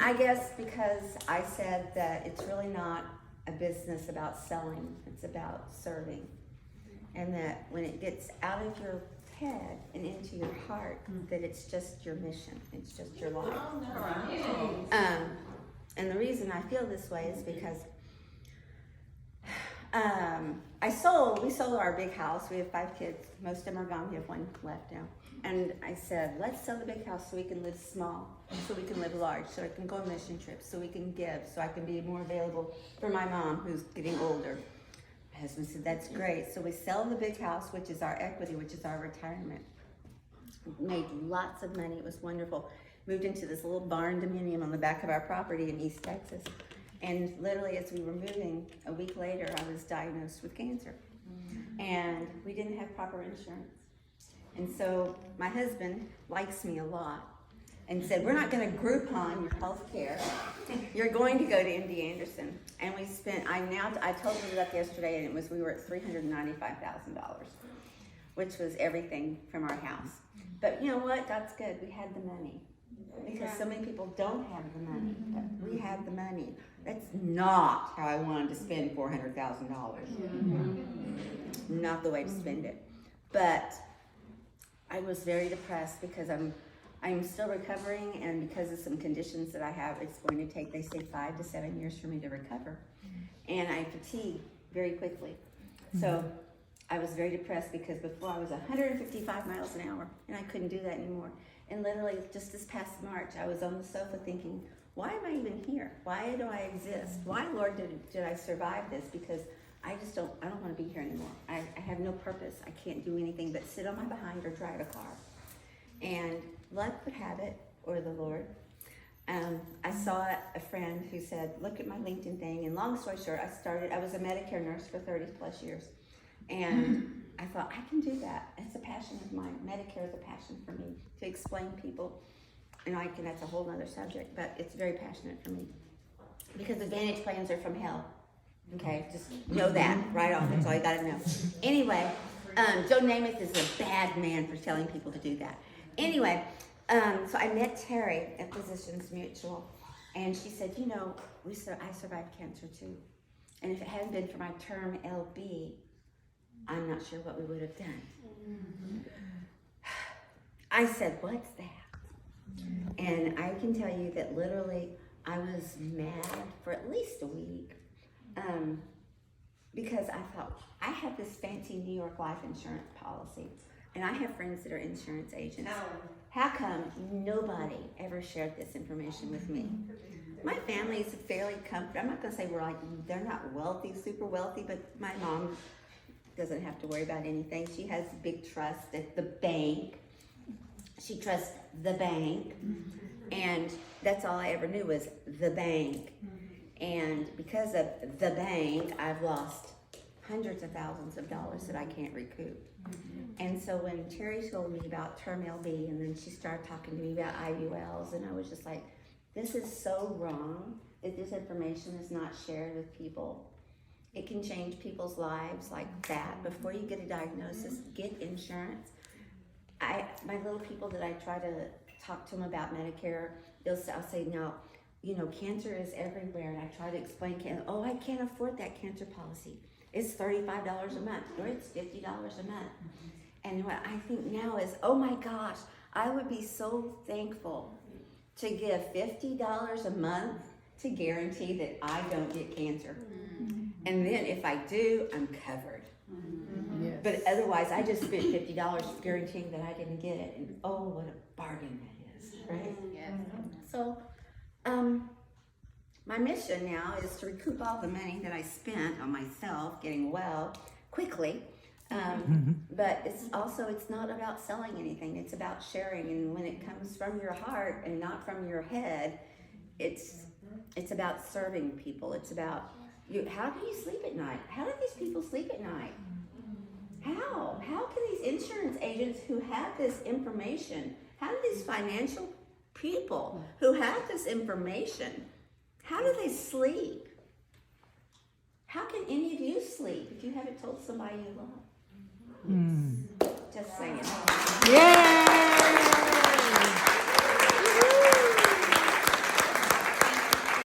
I guess because I said that it's really not a business about selling, it's about serving. And that when it gets out of your head and into your heart, that it's just your mission, it's just your life. And the reason I feel this way is because we sold our big house. We have 5 kids. Most of them are gone. We have 1 left now. And I said, let's sell the big house so we can live small, so we can live large, so I can go on mission trips, so we can give, so I can be more available for my mom who's getting older. My husband said, that's great. So we sell the big house, which is our equity, which is our retirement. Made lots of money. It was wonderful. Moved into this little barn dominium on the back of our property in East Texas. And literally, as we were moving, a week later, I was diagnosed with cancer. And we didn't have proper insurance. And so my husband likes me a lot and said, we're not going to Groupon your health care. You're going to go to MD Anderson. And we spent, I told you that yesterday, and we were at $395,000, which was everything from our house. But you know what? God's good. We had the money. Because so many people don't have the money, but we had the money. That's not how I wanted to spend $400,000. Not the way to spend it. But I was very depressed because I'm still recovering, and because of some conditions that I have, it's going to take, they say, 5 to 7 years for me to recover. And I fatigue very quickly. So I was very depressed because before I was 155 miles an hour, and I couldn't do that anymore. And literally, just this past March, I was on the sofa thinking, why am I even here? Why do I exist? Why, Lord, did I survive this? Because I don't want to be here anymore. I have no purpose. I can't do anything but sit on my behind or drive a car. And luck would have it, or the Lord. I saw a friend who said, look at my LinkedIn thing. And long story short, I was a Medicare nurse for 30 plus years. And I thought, I can do that. It's a passion of mine. Medicare is a passion for me to explain people. And that's a whole other subject, but it's very passionate for me. Because Advantage plans are from hell. Okay, just know that right off. That's all you gotta know. Anyway, Joe Namath is a bad man for telling people to do that. Anyway, so I met Terry at Physicians Mutual, and she said, you know, I survived cancer too. And if it hadn't been for my term LB, I'm not sure what we would have done. I said, what's that? And I can tell you that literally I was mad for at least a week. Because I thought, I have this fancy New York life insurance policy, and I have friends that are insurance agents. How come nobody ever shared this information with me? My family is fairly comfortable. I'm not going to say they're not wealthy, super wealthy, but my mom doesn't have to worry about anything. She has big trust at the bank. She trusts the bank, and that's all I ever knew was the bank. And because of the bank, I've lost hundreds of thousands of dollars that I can't recoup. And so when Terry told me about term LB, and then she started talking to me about IULs, and I was just like, this is so wrong that this information is not shared with people. It can change people's lives like that. Before you get a diagnosis, get insurance. My little people that I try to talk to them about Medicare, I'll say, no, you know, cancer is everywhere. And I try to explain, I can't afford that cancer policy. It's $35 a month, or it's $50 a month. And what I think now is, oh my gosh, I would be so thankful to give $50 a month to guarantee that I don't get cancer. And then if I do, I'm covered. Yes. But otherwise, I just spent $50 guaranteeing that I didn't get it. And oh, what a bargain that is, right? Yes. So, my mission now is to recoup all the money that I spent on myself getting well quickly. But it's not about selling anything. It's about sharing. And when it comes from your heart and not from your head, it's about serving people. It's about you. How do you sleep at night? How do these people sleep at night? How can these insurance agents who have this information, how do these financial people who have this information, how do they sleep? How can any of you sleep if you haven't told somebody you love? Just saying. Yeah.